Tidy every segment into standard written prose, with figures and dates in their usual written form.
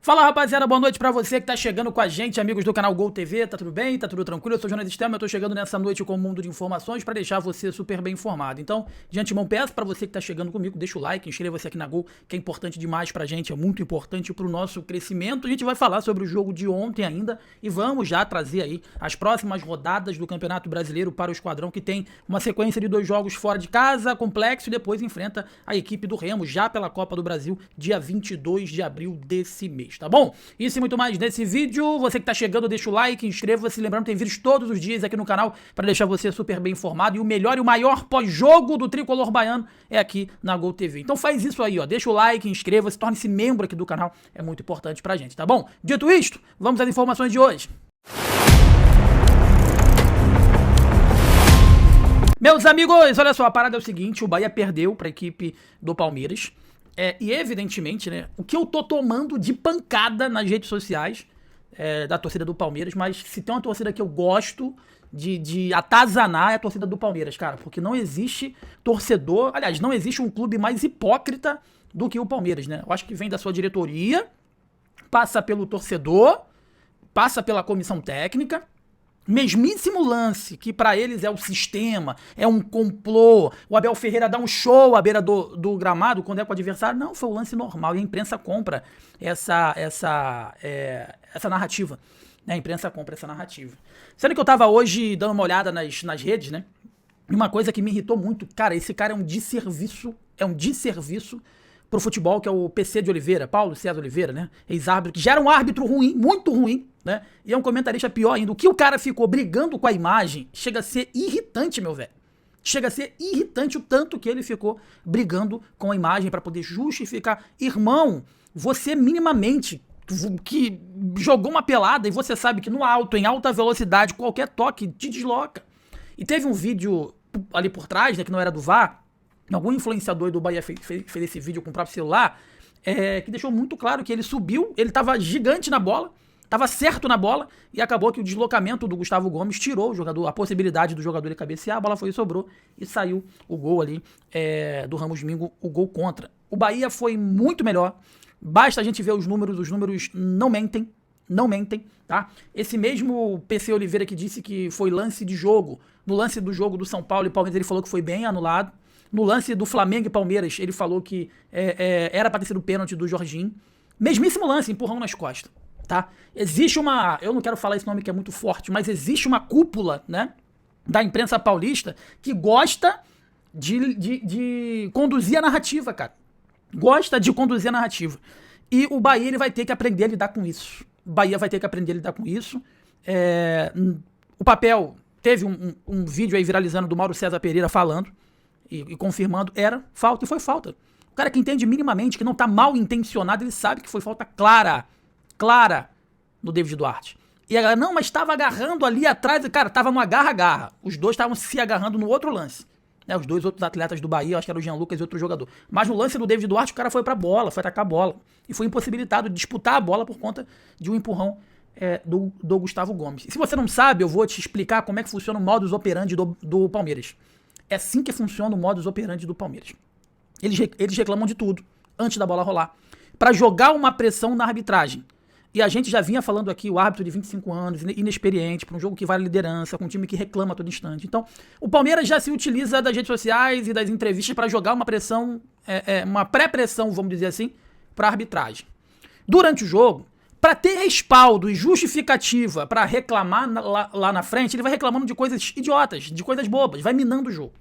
Fala, rapaziada, boa noite pra você que tá chegando com a gente, amigos do canal Gol TV, tá tudo bem? Tá tudo tranquilo? Eu sou o jornalista Stelma, eu tô chegando nessa noite com um mundo de informações pra deixar você super bem informado. Então, de antemão, peço pra você que tá chegando comigo, deixa o like, inscreva-se aqui na Gol, que é importante demais pra gente, é muito importante pro nosso crescimento. A gente vai falar sobre o jogo de ontem ainda e vamos já trazer aí as próximas rodadas do Campeonato Brasileiro para o Esquadrão, que tem uma sequência de 2 jogos fora de casa, complexo, e depois enfrenta a equipe do Remo, já pela Copa do Brasil, dia 22 de abril desse mês, tá bom? Isso e muito mais nesse vídeo. Você que tá chegando, deixa o like, inscreva-se. Lembrando, tem vídeos todos os dias aqui no canal para deixar você super bem informado. E o melhor e o maior pós-jogo do tricolor baiano é aqui na Gol TV. Então faz isso aí, ó. Deixa o like, inscreva-se, torne-se membro aqui do canal. É muito importante pra gente, tá bom? Dito isto, vamos às informações de hoje. Meus amigos, olha só, a parada é o seguinte, o Bahia perdeu para a equipe do Palmeiras. E evidentemente, né, o que eu tô tomando de pancada nas redes sociais da torcida do Palmeiras, mas se tem uma torcida que eu gosto de atazanar é a torcida do Palmeiras, cara, porque não existe torcedor, aliás, não existe um clube mais hipócrita do que o Palmeiras, né? Eu acho que vem da sua diretoria, passa pelo torcedor, passa pela comissão técnica. Mesmíssimo lance, que pra eles é o sistema, é um complô, o Abel Ferreira dá um show à beira do gramado quando é com o adversário, não, foi um lance normal, e a imprensa compra essa narrativa, né? A imprensa compra essa narrativa. Sendo que eu tava hoje dando uma olhada nas redes, né, e uma coisa que me irritou muito, cara, esse cara é um desserviço pro futebol, que é o PC de Oliveira, Paulo César Oliveira, né, ex-árbitro, que já era um árbitro ruim, muito ruim, né? E é um comentarista pior ainda. O que o cara ficou brigando com a imagem chega a ser irritante, meu velho. Chega a ser irritante o tanto que ele ficou brigando com a imagem para poder justificar. Irmão, você minimamente que jogou uma pelada e você sabe que no alto, em alta velocidade, qualquer toque te desloca. E teve um vídeo ali por trás, né, que não era do VAR, algum influenciador do Bahia fez esse vídeo com o próprio celular, que deixou muito claro que ele subiu, ele tava gigante na bola, tava certo na bola, e acabou que o deslocamento do Gustavo Gomes tirou o jogador, a possibilidade do jogador ele cabecear, a bola foi e sobrou, e saiu o gol ali do Ramos Mingo, o gol contra. O Bahia foi muito melhor, basta a gente ver os números não mentem, tá? Esse mesmo PC Oliveira que disse que foi lance de jogo, no lance do jogo do São Paulo e Palmeiras ele falou que foi bem anulado, no lance do Flamengo e Palmeiras ele falou que era pra ter sido pênalti do Jorginho, mesmíssimo lance, empurrão nas costas. Tá? Existe eu não quero falar esse nome que é muito forte, mas existe uma cúpula, né, da imprensa paulista que gosta de conduzir a narrativa, cara. Gosta de conduzir a narrativa. E o Bahia ele vai ter que aprender a lidar com isso. O Bahia vai ter que aprender a lidar com isso. O papel, teve um vídeo aí viralizando do Mauro César Pereira falando e confirmando, era falta, e foi falta. O cara que entende minimamente, que não tá mal intencionado, ele sabe que foi falta clara no David Duarte. E ela, não, mas estava agarrando ali atrás, cara, tava no agarra-agarra. Os dois estavam se agarrando no outro lance. Né, os dois outros atletas do Bahia, acho que era o Jean Lucas e outro jogador. Mas no lance do David Duarte, o cara foi pra bola, foi atacar a bola. E foi impossibilitado de disputar a bola por conta de um empurrão do Gustavo Gomes. E se você não sabe, eu vou te explicar como é que funciona o modus operandi do Palmeiras. É assim que funciona o modus operandi do Palmeiras. Eles reclamam de tudo, antes da bola rolar, pra jogar uma pressão na arbitragem. E a gente já vinha falando aqui, o árbitro de 25 anos, inexperiente, para um jogo que vale liderança, com um time que reclama a todo instante. Então, o Palmeiras já se utiliza das redes sociais e das entrevistas para jogar uma pressão, uma pré-pressão, vamos dizer assim, para a arbitragem. Durante o jogo, para ter respaldo e justificativa para reclamar lá na frente, ele vai reclamando de coisas idiotas, de coisas bobas, vai minando o jogo.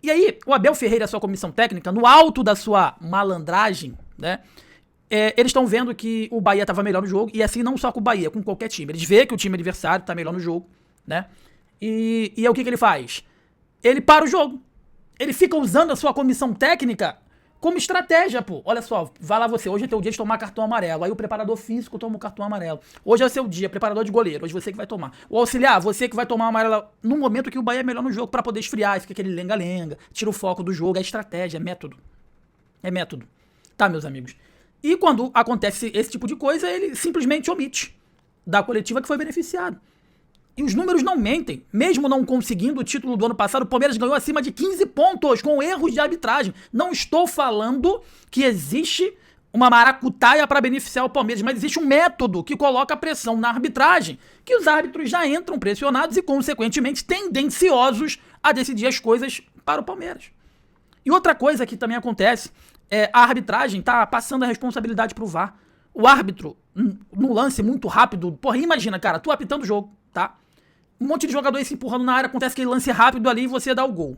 E aí, o Abel Ferreira e a sua comissão técnica, no alto da sua malandragem, né, eles estão vendo que o Bahia estava melhor no jogo, e assim não só com o Bahia, com qualquer time. Eles veem que o time adversário está melhor no jogo, né? E aí o que ele faz? Ele para o jogo. Ele fica usando a sua comissão técnica como estratégia, pô. Olha só, vai lá você, hoje é teu dia de tomar cartão amarelo. Aí o preparador físico toma o cartão amarelo. Hoje é o seu dia, preparador de goleiro, hoje você que vai tomar. O auxiliar, você que vai tomar o amarelo no momento que o Bahia é melhor no jogo para poder esfriar, fica aquele lenga-lenga, tira o foco do jogo, é estratégia, é método. É método. Tá, meus amigos? E quando acontece esse tipo de coisa, ele simplesmente omite da coletiva que foi beneficiado. E os números não mentem. Mesmo não conseguindo o título do ano passado, o Palmeiras ganhou acima de 15 pontos com erros de arbitragem. Não estou falando que existe uma maracutaia para beneficiar o Palmeiras, mas existe um método que coloca pressão na arbitragem, que os árbitros já entram pressionados e, consequentemente, tendenciosos a decidir as coisas para o Palmeiras. E outra coisa que também acontece é a arbitragem tá passando a responsabilidade pro VAR. O árbitro, no lance muito rápido, porra, imagina, cara, tu apitando o jogo, tá? Um monte de jogador aí se empurrando na área, acontece aquele lance rápido ali e você dá o gol.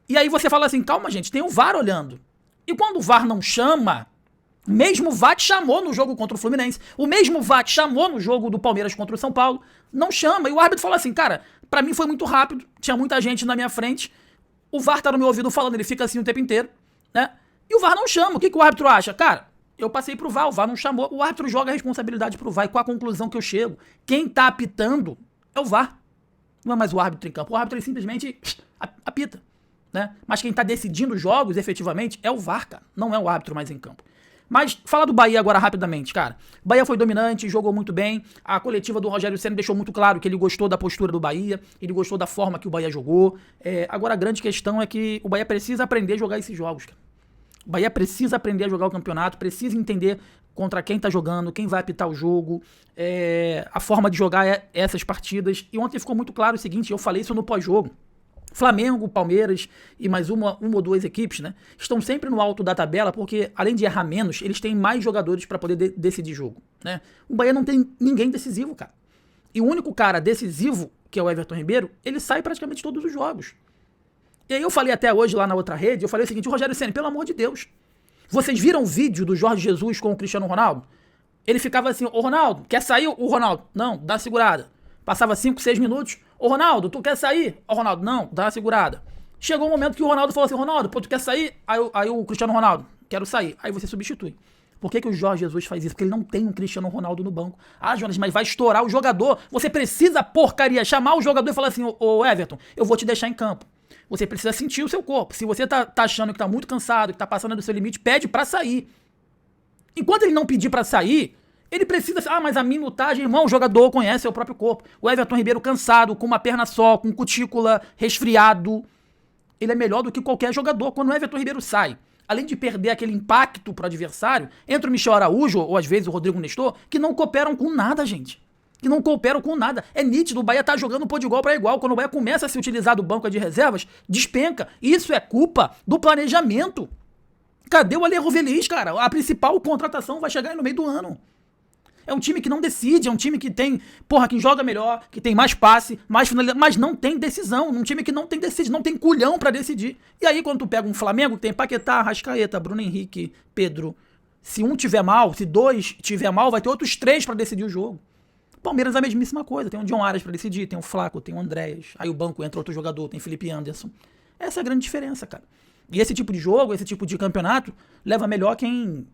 E aí você fala assim, calma gente, tem o VAR olhando. E quando o VAR não chama, mesmo o VAR te chamou no jogo contra o Fluminense, o mesmo VAR te chamou no jogo do Palmeiras contra o São Paulo, não chama. E o árbitro fala assim, cara, pra mim foi muito rápido, tinha muita gente na minha frente, o VAR tá no meu ouvido falando, ele fica assim o tempo inteiro, né? E o VAR não chama. O que o árbitro acha? Cara, eu passei pro VAR, o VAR não chamou. O árbitro joga a responsabilidade pro VAR. E qual a conclusão que eu chego? Quem tá apitando é o VAR. Não é mais o árbitro em campo. O árbitro ele simplesmente apita, né? Mas quem tá decidindo os jogos, efetivamente, é o VAR, cara. Não é o árbitro mais em campo. Mas fala do Bahia agora rapidamente, cara. O Bahia foi dominante, jogou muito bem. A coletiva do Rogério Ceni deixou muito claro que ele gostou da postura do Bahia, ele gostou da forma que o Bahia jogou. Agora a grande questão é que o Bahia precisa aprender a jogar esses jogos, cara. O Bahia precisa aprender a jogar o campeonato, precisa entender contra quem tá jogando, quem vai apitar o jogo, a forma de jogar essas partidas. E ontem ficou muito claro o seguinte, eu falei isso no pós-jogo. Flamengo, Palmeiras e mais uma ou duas equipes, né, estão sempre no alto da tabela porque, além de errar menos, eles têm mais jogadores para poder decidir jogo, né? O Bahia não tem ninguém decisivo, cara. E o único cara decisivo, que é o Everton Ribeiro, ele sai praticamente todos os jogos. E aí eu falei até hoje lá na outra rede, eu falei o seguinte, o Rogério Ceni, pelo amor de Deus, vocês viram o vídeo do Jorge Jesus com o Cristiano Ronaldo? Ele ficava assim, ô Ronaldo, quer sair? O Ronaldo, não, dá uma segurada. Passava 5, 6 minutos, ô Ronaldo, tu quer sair? Ô Ronaldo, não, dá uma segurada. Chegou um momento que o Ronaldo falou assim, Ronaldo, pô, tu quer sair? Aí o Cristiano Ronaldo, quero sair. Aí você substitui. Por que o Jorge Jesus faz isso? Porque ele não tem um Cristiano Ronaldo no banco. Ah, Jonas, mas vai estourar o jogador. Você precisa, porcaria, chamar o jogador e falar assim, ô Everton, eu vou te deixar em campo. Você precisa sentir o seu corpo. Se você tá achando que tá muito cansado, que tá passando do seu limite, pede pra sair. Enquanto ele não pedir pra sair, ele precisa... Ah, mas a minutagem, irmão, o jogador conhece o próprio corpo. O Everton Ribeiro cansado, com uma perna só, com cutícula, resfriado. Ele é melhor do que qualquer jogador. Quando o Everton Ribeiro sai, além de perder aquele impacto pro adversário, entra o Michel Araújo, ou às vezes o Rodrigo Nestor, que não cooperam com nada, gente. Que não cooperam com nada. É nítido, o Bahia tá jogando pô de igual para igual. Quando o Bahia começa a se utilizar do banco de reservas, despenca. Isso é culpa do planejamento. Cadê o Ale Rovelis, cara? A principal contratação vai chegar no meio do ano. É um time que não decide, é um time que tem, que joga melhor, que tem mais passe, mais finalidade, mas não tem decisão. Um time que não tem decisão, não tem culhão pra decidir. E aí quando tu pega um Flamengo, tem Paquetá, Arrascaeta, Bruno Henrique, Pedro. Se um tiver mal, se dois tiver mal, vai ter outros 3 pra decidir o jogo. Palmeiras é a mesmíssima coisa, tem o John Arias pra decidir, tem o Flaco, tem o Andréas, aí o banco entra outro jogador, tem Felipe Anderson. Essa é a grande diferença, cara. E esse tipo de jogo, esse tipo de campeonato, leva melhor quem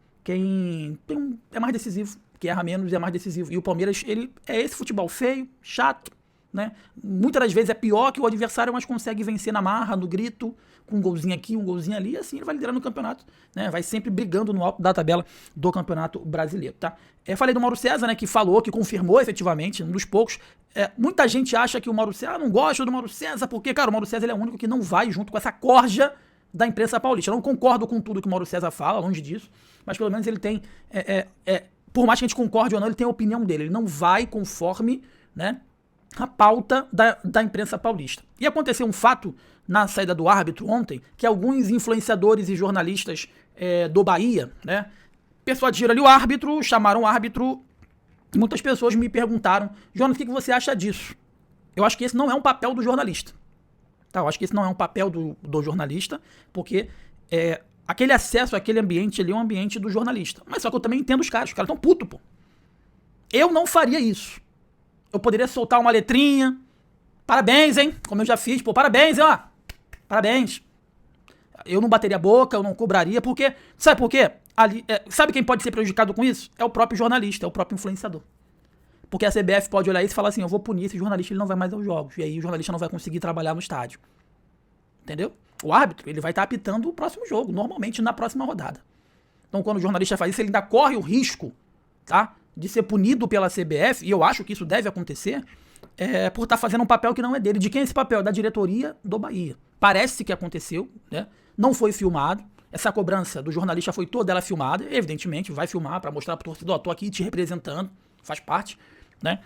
é mais decisivo, que erra menos e é mais decisivo. E o Palmeiras, ele é esse futebol feio, chato, né? Muitas das vezes é pior que o adversário, mas consegue vencer na marra, no grito, com um golzinho aqui, um golzinho ali, e assim ele vai liderando o campeonato, né? Vai sempre brigando no alto da tabela do Campeonato Brasileiro, tá? Falei do Mauro César, né, que falou, que confirmou efetivamente, um dos poucos. Muita gente acha que o Mauro César, não gosta do Mauro César, porque, cara, o Mauro César ele é o único que não vai junto com essa corja da imprensa paulista. Eu não concordo com tudo que o Mauro César fala, longe disso, mas pelo menos ele tem, por mais que a gente concorde ou não, ele tem a opinião dele, ele não vai conforme, né, a pauta da imprensa paulista. E aconteceu um fato na saída do árbitro ontem, que alguns influenciadores e jornalistas do Bahia, né, persuadiram ali o árbitro, chamaram o árbitro, e muitas pessoas me perguntaram, Jonas, o que você acha disso? Eu acho que esse não é um papel do jornalista. Tá, eu acho que esse não é um papel do jornalista, porque aquele acesso àquele ambiente ali é um ambiente do jornalista. Mas só que eu também entendo os caras estão putos, pô. Eu não faria isso. Eu poderia soltar uma letrinha, parabéns, hein, como eu já fiz, pô, parabéns, hein, ó, parabéns. Eu não bateria a boca, eu não cobraria, porque, sabe por quê? Sabe quem pode ser prejudicado com isso? É o próprio jornalista, é o próprio influenciador. Porque a CBF pode olhar isso e falar assim, eu vou punir esse jornalista, ele não vai mais aos jogos. E aí o jornalista não vai conseguir trabalhar no estádio. Entendeu? O árbitro, ele vai estar apitando o próximo jogo, normalmente na próxima rodada. Então quando o jornalista faz isso, ele ainda corre o risco, tá, de ser punido pela CBF, e eu acho que isso deve acontecer, por estar fazendo um papel que não é dele. De quem é esse papel? Da diretoria do Bahia. Parece que aconteceu, né? Não foi filmado. essa cobrança do jornalista foi toda ela filmada, evidentemente, vai filmar pra mostrar pro torcedor, tô aqui te representando, faz parte, né?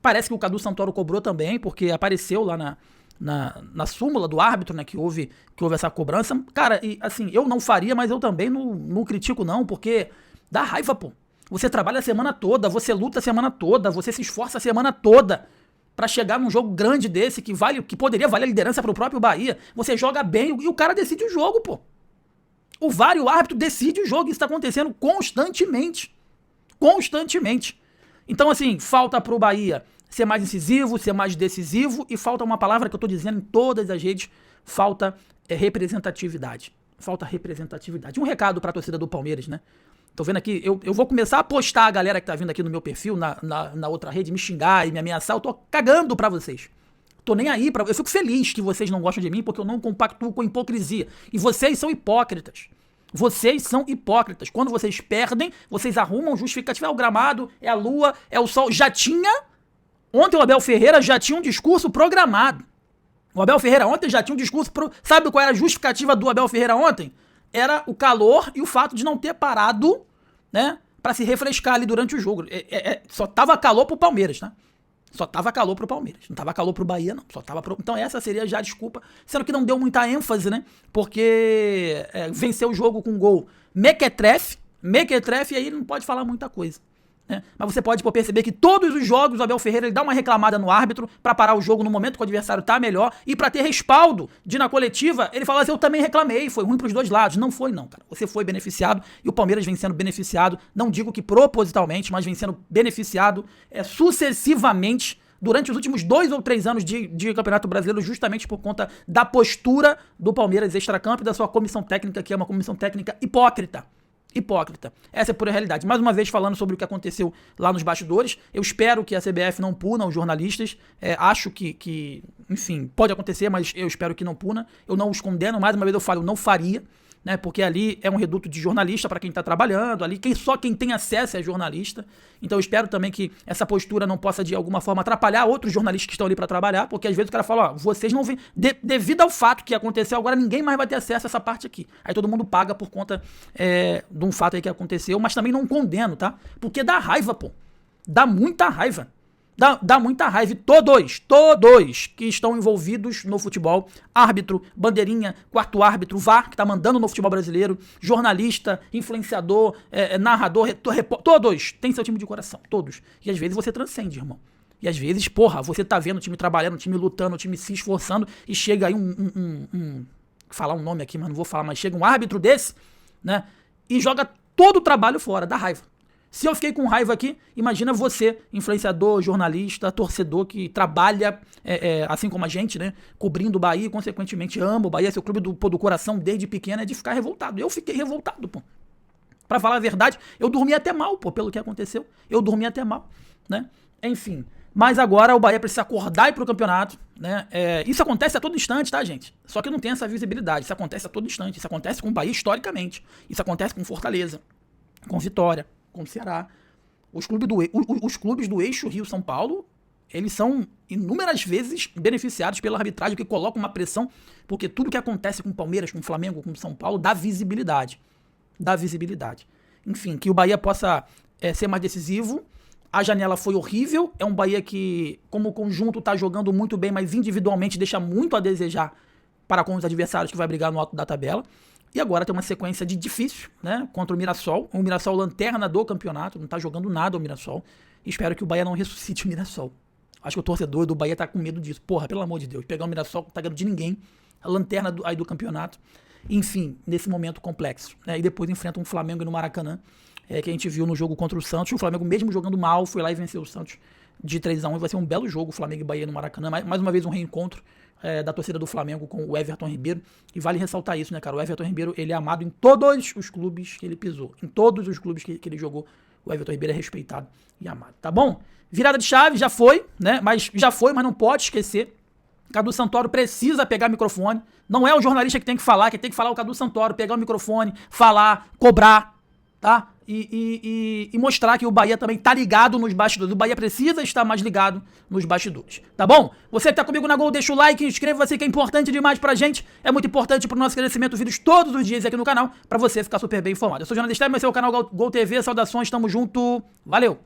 Parece que o Cadu Santoro cobrou também, porque apareceu lá na súmula do árbitro, né, que houve essa cobrança. Cara, e assim, eu não faria, mas eu também não critico não, porque dá raiva, pô. Você trabalha a semana toda, você luta a semana toda, você se esforça a semana toda pra chegar num jogo grande desse, que poderia valer a liderança pro próprio Bahia. Você joga bem e o cara decide o jogo, pô. O VAR e o árbitro decide o jogo, isso tá acontecendo constantemente. Constantemente. Então, assim, falta pro Bahia ser mais incisivo, ser mais decisivo, e falta uma palavra que eu tô dizendo em todas as redes, falta representatividade. Falta representatividade. Um recado pra torcida do Palmeiras, né? Tô vendo aqui, eu vou começar a postar a galera que tá vindo aqui no meu perfil, na outra rede, me xingar e me ameaçar, eu tô cagando pra vocês. Tô nem aí eu fico feliz que vocês não gostam de mim, porque eu não compactuo com hipocrisia. E vocês são hipócritas. Vocês são hipócritas. Quando vocês perdem, vocês arrumam justificativa. É o gramado, é a lua, é o sol. Ontem o Abel Ferreira já tinha um discurso programado. O Abel Ferreira ontem já tinha um discurso... Sabe qual era a justificativa do Abel Ferreira ontem? Era o calor e o fato de não ter parado, né, pra se refrescar ali durante o jogo. Só tava calor pro Palmeiras, tá? Só tava calor pro Palmeiras. Não tava calor pro Bahia, não. Então essa seria já a desculpa. Sendo que não deu muita ênfase, né? Porque venceu o jogo com um gol mequetrefe, e aí não pode falar muita coisa. Né? Mas você pode perceber que todos os jogos o Abel Ferreira ele dá uma reclamada no árbitro pra parar o jogo no momento que o adversário tá melhor e pra ter respaldo de na coletiva ele fala assim, eu também reclamei, foi ruim pros dois lados. Não foi não, cara. Você foi beneficiado e o Palmeiras vem sendo beneficiado, não digo que propositalmente, mas vem sendo beneficiado sucessivamente durante os últimos 2 ou 3 anos de Campeonato Brasileiro, justamente por conta da postura do Palmeiras extracampo e da sua comissão técnica, que é uma comissão técnica hipócrita. Essa é a pura realidade. Mais uma vez falando sobre o que aconteceu lá nos bastidores, eu espero que a CBF não puna os jornalistas, acho que, enfim, pode acontecer, mas eu espero que não puna, eu não os condeno, mais uma vez eu falo, eu não faria, né, porque ali é um reduto de jornalista para quem tá trabalhando, ali só quem tem acesso é jornalista, então eu espero também que essa postura não possa de alguma forma atrapalhar outros jornalistas que estão ali para trabalhar, porque às vezes o cara fala, ó, vocês não vêm, devido ao fato que aconteceu, agora ninguém mais vai ter acesso a essa parte aqui, aí todo mundo paga por conta de um fato aí que aconteceu, mas também não condeno, tá, porque dá raiva, pô, dá muita raiva. Dá muita raiva. Todos que estão envolvidos no futebol, árbitro, bandeirinha, quarto árbitro, VAR, que tá mandando no futebol brasileiro, jornalista, influenciador, narrador, todos têm seu time de coração, todos. E às vezes você transcende, irmão. E às vezes, porra, você tá vendo o time trabalhando, o time lutando, o time se esforçando, e chega aí falar um nome aqui, mas não vou falar, mas chega um árbitro desse, né, e joga todo o trabalho fora, dá raiva. Se eu fiquei com raiva aqui, imagina você, influenciador, jornalista, torcedor que trabalha, assim como a gente, né, cobrindo o Bahia e consequentemente ama o Bahia, seu clube do coração desde pequeno, é de ficar revoltado. Eu fiquei revoltado, pô. Pra falar a verdade, eu dormi até mal, pô, pelo que aconteceu. Eu dormi até mal, né? Enfim, mas agora o Bahia precisa acordar e ir pro campeonato, né? Isso acontece a todo instante, tá, gente? Só que não tem essa visibilidade, isso acontece a todo instante, isso acontece com o Bahia historicamente, isso acontece com Fortaleza, com Vitória, com o Ceará. Os clubes do eixo Rio-São Paulo, eles são inúmeras vezes beneficiados pela arbitragem, que coloca uma pressão, porque tudo que acontece com o Palmeiras, com o Flamengo, com o São Paulo, dá visibilidade. Enfim, que o Bahia possa ser mais decisivo. A janela foi horrível, é um Bahia que, como conjunto, tá jogando muito bem, mas individualmente deixa muito a desejar para com os adversários que vai brigar no alto da tabela. E agora tem uma sequência de difícil, né, contra o Mirassol lanterna do campeonato, não tá jogando nada o Mirassol. Espero que o Bahia não ressuscite o Mirassol. Acho que o torcedor do Bahia tá com medo disso. Porra, pelo amor de Deus, pegar o Mirassol que não tá ganhando de ninguém, a lanterna do campeonato. Enfim, nesse momento complexo, né, e depois enfrenta um Flamengo no Maracanã, que a gente viu no jogo contra o Santos. O Flamengo, mesmo jogando mal, foi lá e venceu o Santos de 3-1. Vai ser um belo jogo, Flamengo e Bahia no Maracanã. Mais uma vez um reencontro da torcida do Flamengo com o Everton Ribeiro. E vale ressaltar isso, né, cara? O Everton Ribeiro, ele é amado em todos os clubes que ele pisou. Em todos os clubes que ele jogou, o Everton Ribeiro é respeitado e amado, tá bom? Virada de chave, já foi, né? Mas não pode esquecer. Cadu Santoro precisa pegar o microfone. Não é o jornalista que tem que falar, quem tem que falar é o Cadu Santoro. Pegar o microfone, falar, cobrar, tá? e mostrar que o Bahia também tá ligado nos bastidores. O Bahia precisa estar mais ligado nos bastidores, tá bom? Você que tá comigo na Gol, deixa o like, inscreva-se que é importante demais pra gente, é muito importante pro nosso crescimento, vídeos todos os dias aqui no canal, pra você ficar super bem informado. Eu sou o Jonathan Stein, esse é o canal Gol TV, saudações, tamo junto, valeu!